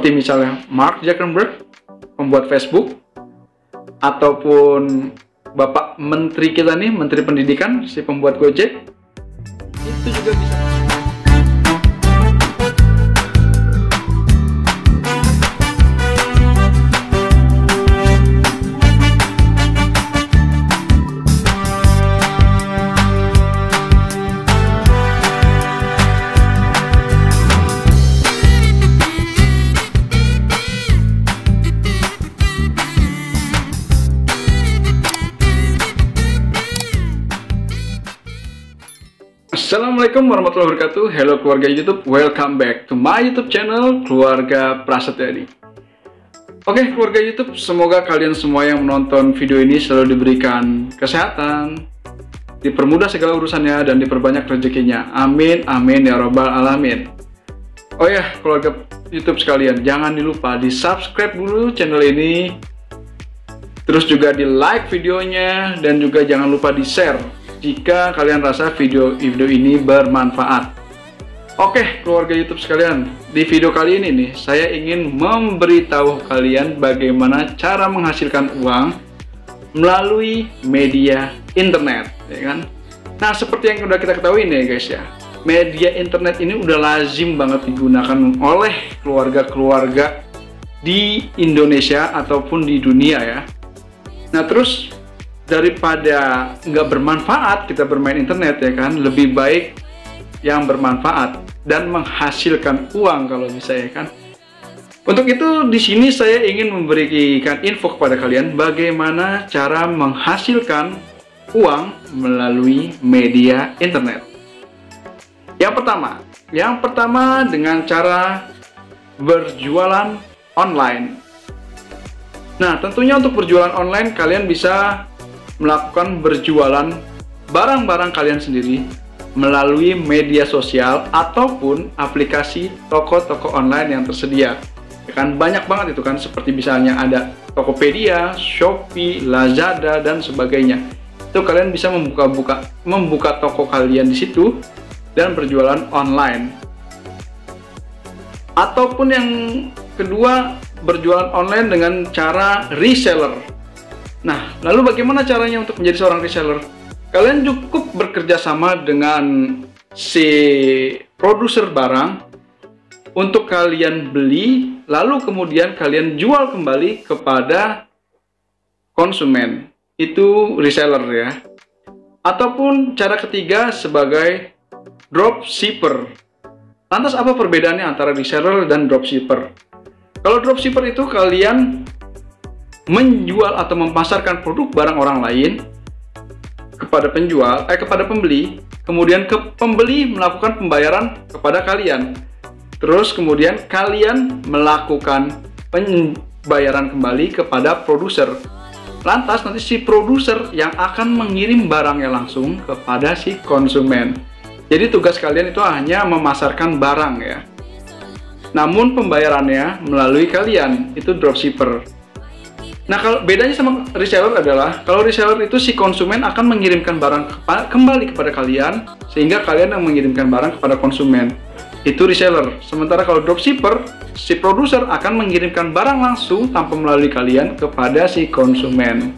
seperti misalnya Mark Zuckerberg, pembuat Facebook, ataupun Bapak Menteri kita nih, Menteri Pendidikan, si pembuat Gojek, itu juga bisa. Assalamualaikum warahmatullahi wabarakatuh. Hello keluarga YouTube, welcome back to my YouTube channel Keluarga Prasetyadi. Oke keluarga YouTube, semoga kalian semua yang menonton video ini selalu diberikan kesehatan, dipermudah segala urusannya, dan diperbanyak rezekinya. Amin, amin ya robbal alamin. Oh ya keluarga YouTube sekalian, jangan lupa di subscribe dulu channel ini, terus juga di like videonya, dan juga jangan lupa di share jika kalian rasa video ini bermanfaat. Oke keluarga YouTube sekalian, di video kali ini nih saya ingin memberitahu kalian bagaimana cara menghasilkan uang melalui media internet, ya kan? Nah seperti yang udah kita ketahui nih guys ya, media internet ini udah lazim banget digunakan oleh keluarga-keluarga di Indonesia ataupun di dunia ya. Nah terus daripada nggak bermanfaat kita bermain internet ya kan, lebih baik yang bermanfaat dan menghasilkan uang kalau bisa ya kan. Untuk itu di sini saya ingin memberikan info kepada kalian bagaimana cara menghasilkan uang melalui media internet. Yang pertama dengan cara berjualan online. Nah tentunya untuk berjualan online kalian bisa melakukan berjualan barang-barang kalian sendiri melalui media sosial ataupun aplikasi toko-toko online yang tersedia. Ya kan banyak banget itu kan, seperti misalnya ada Tokopedia, Shopee, Lazada dan sebagainya. Itu kalian bisa membuka toko kalian di situ dan berjualan online. Ataupun yang kedua, berjualan online dengan cara reseller. Nah, lalu bagaimana caranya untuk menjadi seorang reseller? Kalian cukup bekerja sama dengan si produser barang untuk kalian beli, lalu kemudian kalian jual kembali kepada konsumen. Itu reseller ya. Ataupun cara ketiga sebagai dropshipper. Lantas apa perbedaannya antara reseller dan dropshipper? Kalau dropshipper itu kalian menjual atau memasarkan produk barang orang lain kepada kepada pembeli, kemudian pembeli melakukan pembayaran kepada kalian. Terus kemudian kalian melakukan pembayaran kembali kepada produser. Lantas nanti si produser yang akan mengirim barangnya langsung kepada si konsumen. Jadi tugas kalian itu hanya memasarkan barang ya. Namun pembayarannya melalui kalian, itu dropshipper. Nah, kalau bedanya sama reseller adalah, kalau reseller itu si konsumen akan mengirimkan barang kembali kepada kalian, sehingga kalian yang mengirimkan barang kepada konsumen. Itu reseller. Sementara kalau dropshipper, si produser akan mengirimkan barang langsung tanpa melalui kalian kepada si konsumen.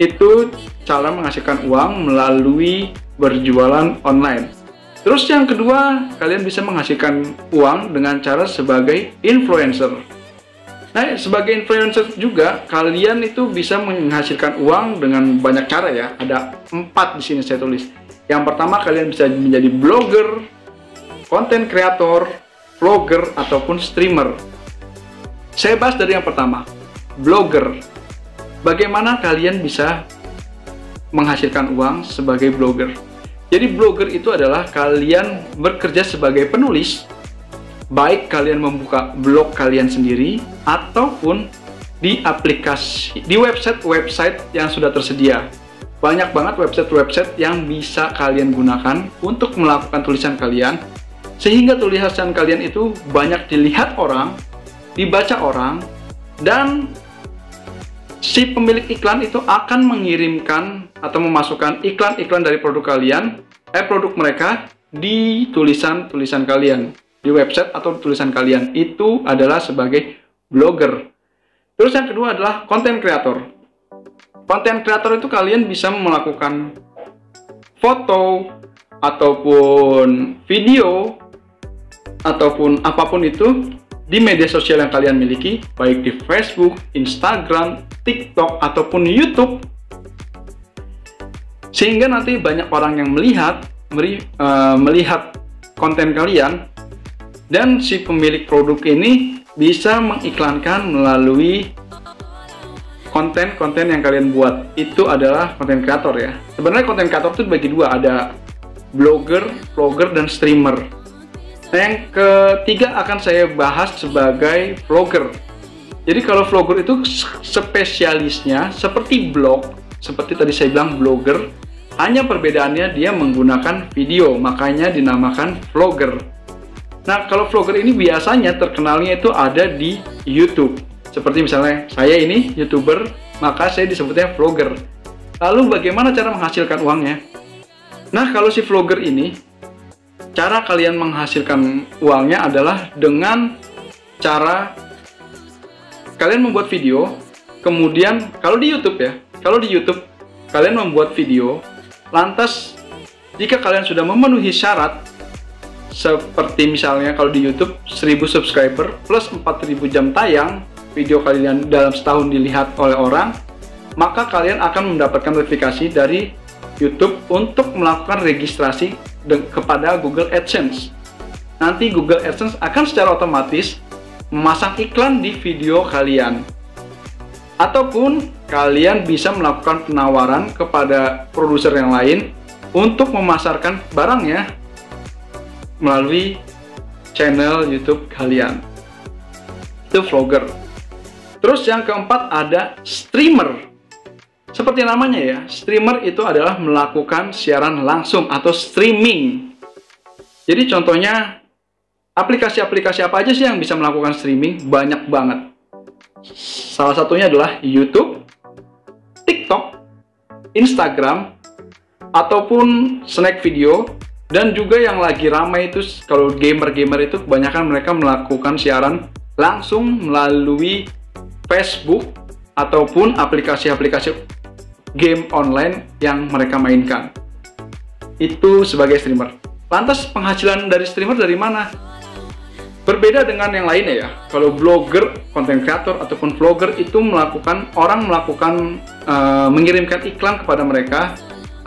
Itu cara menghasilkan uang melalui berjualan online. Terus yang kedua, kalian bisa menghasilkan uang dengan cara sebagai influencer. Nah, sebagai influencer juga kalian itu bisa menghasilkan uang dengan banyak cara ya. Ada 4 di sini saya tulis. Yang pertama, kalian bisa menjadi blogger, content creator, vlogger ataupun streamer. Saya bahas dari yang pertama, blogger. Bagaimana kalian bisa menghasilkan uang sebagai blogger? Jadi blogger itu adalah kalian bekerja sebagai penulis. Baik kalian membuka blog kalian sendiri ataupun di aplikasi, di website yang sudah tersedia. Banyak banget website yang bisa kalian gunakan untuk melakukan tulisan kalian, sehingga tulisan kalian itu banyak dilihat orang, dibaca orang, dan si pemilik iklan itu akan mengirimkan atau memasukkan iklan-iklan dari produk kalian, produk mereka di tulisan-tulisan kalian. di website atau tulisan kalian. Itu adalah sebagai blogger. Terus yang kedua adalah content creator. Content creator itu kalian bisa melakukan foto ataupun video ataupun apapun itu di media sosial yang kalian miliki, baik di Facebook, Instagram, TikTok, ataupun YouTube. Sehingga nanti banyak orang yang melihat konten kalian, dan si pemilik produk ini bisa mengiklankan melalui konten-konten yang kalian buat. Itu adalah konten kreator ya. Sebenarnya konten kreator itu bagi dua, ada blogger, vlogger, dan streamer. Nah, yang ketiga akan saya bahas sebagai vlogger. Jadi kalau vlogger itu spesialisnya seperti blog, seperti tadi saya bilang blogger, hanya perbedaannya dia menggunakan video, makanya dinamakan vlogger. Nah, kalau vlogger ini biasanya terkenalnya itu ada di YouTube. Seperti misalnya saya ini YouTuber, maka saya disebutnya vlogger. Lalu bagaimana cara menghasilkan uangnya? Nah, kalau si vlogger ini, cara kalian menghasilkan uangnya adalah dengan cara kalian membuat video, kemudian kalau di YouTube kalian membuat video, lantas jika kalian sudah memenuhi syarat, seperti misalnya kalau di YouTube 1000 subscriber plus 4000 jam tayang, video kalian dalam setahun dilihat oleh orang, maka kalian akan mendapatkan notifikasi dari YouTube untuk melakukan registrasi kepada Google AdSense. Nanti Google AdSense akan secara otomatis memasang iklan di video kalian. Ataupun kalian bisa melakukan penawaran kepada produser yang lain untuk memasarkan barangnya melalui channel YouTube kalian. Itu vlogger. Terus yang keempat ada streamer. Seperti namanya ya, streamer itu adalah melakukan siaran langsung atau streaming. Jadi contohnya, aplikasi-aplikasi apa aja sih yang bisa melakukan streaming? Banyak banget. Salah satunya adalah YouTube, TikTok, Instagram, ataupun Snack Video. Dan juga yang lagi ramai itu, kalau gamer-gamer itu kebanyakan mereka melakukan siaran langsung melalui Facebook ataupun aplikasi-aplikasi game online yang mereka mainkan. Itu sebagai streamer. Lantas penghasilan dari streamer dari mana? Berbeda dengan yang lainnya ya. Kalau blogger, content creator ataupun vlogger itu melakukan mengirimkan iklan kepada mereka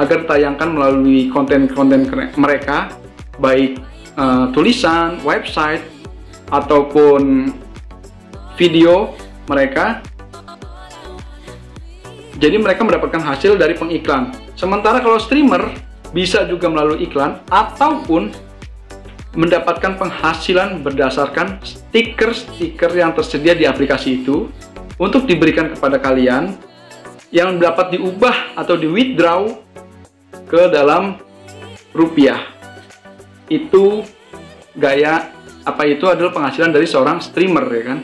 agar ditayangkan melalui konten-konten mereka, baik tulisan, website ataupun video mereka. Jadi mereka mendapatkan hasil dari pengiklan. Sementara kalau streamer bisa juga melalui iklan ataupun mendapatkan penghasilan berdasarkan stiker-stiker yang tersedia di aplikasi itu untuk diberikan kepada kalian yang dapat diubah atau di withdraw ke dalam rupiah. Itu itu adalah penghasilan dari seorang streamer ya kan.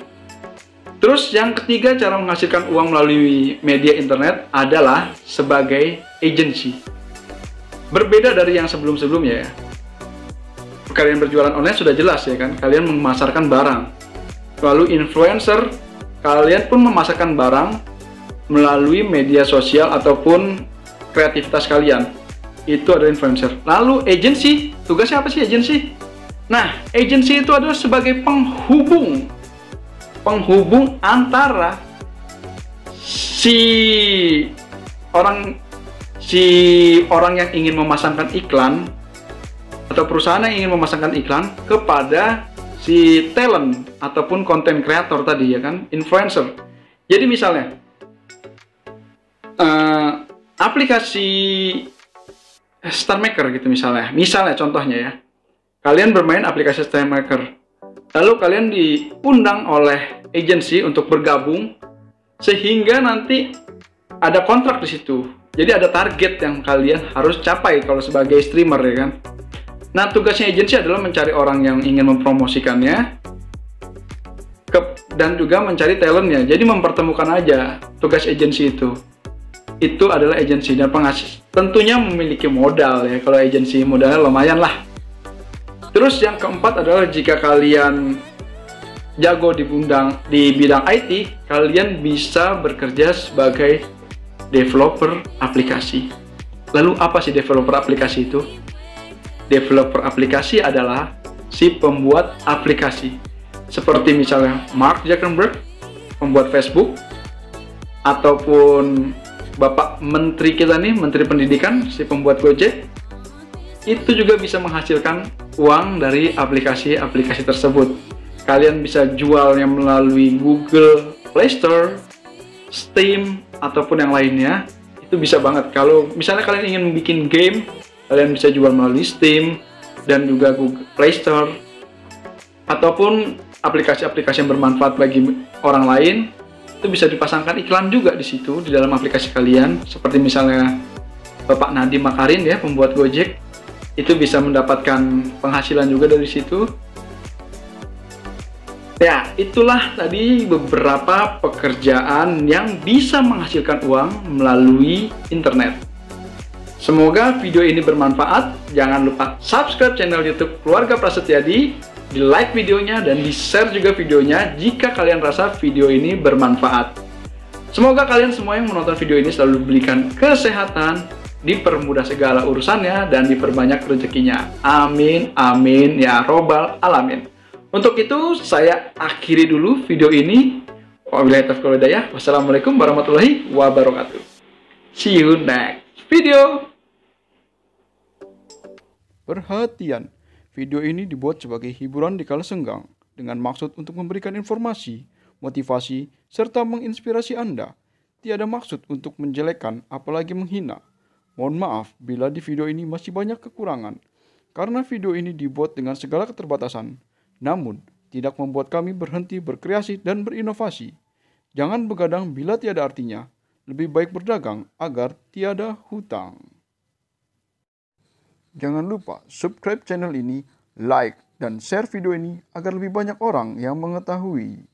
Terus yang ketiga cara menghasilkan uang melalui media internet adalah sebagai agency. Berbeda dari yang sebelum-sebelumnya ya. Kalian berjualan online sudah jelas ya kan, kalian memasarkan barang. Lalu influencer, kalian pun memasarkan barang melalui media sosial ataupun kreativitas kalian. Itu adalah influencer. Lalu agency, tugasnya apa sih agency? Nah, agency itu adalah sebagai penghubung antara si orang yang ingin memasangkan iklan atau perusahaan yang ingin memasangkan iklan kepada si talent ataupun content creator tadi ya kan, influencer. Jadi misalnya aplikasi Star Maker gitu misalnya contohnya ya, kalian bermain aplikasi Star Maker, lalu kalian diundang oleh agensi untuk bergabung, sehingga nanti ada kontrak di situ. Jadi ada target yang kalian harus capai kalau sebagai streamer ya kan. Nah, tugasnya agensi adalah mencari orang yang ingin mempromosikannya dan juga mencari talentnya. Jadi mempertemukan aja tugas agensi itu. Itu adalah agensi dan tentunya memiliki modal ya. Kalau agensi modalnya lumayan lah. Terus yang keempat adalah jika kalian jago di bidang IT, kalian bisa bekerja sebagai developer aplikasi. Lalu apa sih developer aplikasi itu? Developer aplikasi adalah si pembuat aplikasi. Seperti misalnya Mark Zuckerberg, pembuat Facebook, ataupun Bapak Menteri kita nih, Menteri Pendidikan, si pembuat Gojek, itu juga bisa menghasilkan uang dari aplikasi-aplikasi tersebut. Kalian bisa jualnya melalui Google Play Store, Steam, ataupun yang lainnya. Itu bisa banget. Kalau misalnya kalian ingin bikin game, kalian bisa jual melalui Steam dan juga Google Play Store, ataupun aplikasi-aplikasi yang bermanfaat bagi orang lain. Itu bisa dipasangkan iklan juga di situ, di dalam aplikasi kalian. Seperti misalnya Bapak Nadiem Makarin ya, pembuat Gojek, itu bisa mendapatkan penghasilan juga dari situ. Ya, itulah tadi beberapa pekerjaan yang bisa menghasilkan uang melalui internet. Semoga video ini bermanfaat. Jangan lupa subscribe channel YouTube Keluarga Prasetyadi, di like videonya dan di share juga videonya jika kalian rasa video ini bermanfaat. Semoga kalian semua yang menonton video ini selalu diberikan kesehatan, dipermudah segala urusannya, dan diperbanyak rezekinya. Amin, amin, ya robbal alamin. Untuk itu, saya akhiri dulu video ini. Wabillahi taufiq wal hidayah. Wassalamualaikum warahmatullahi wabarakatuh. See you next video. Perhatian, video ini dibuat sebagai hiburan di kala senggang, dengan maksud untuk memberikan informasi, motivasi, serta menginspirasi Anda. Tiada maksud untuk menjelekkan, apalagi menghina. Mohon maaf bila di video ini masih banyak kekurangan, karena video ini dibuat dengan segala keterbatasan. Namun, tidak membuat kami berhenti berkreasi dan berinovasi. Jangan begadang bila tiada artinya. Lebih baik berdagang agar tiada hutang. Jangan lupa subscribe channel ini, like, dan share video ini agar lebih banyak orang yang mengetahui.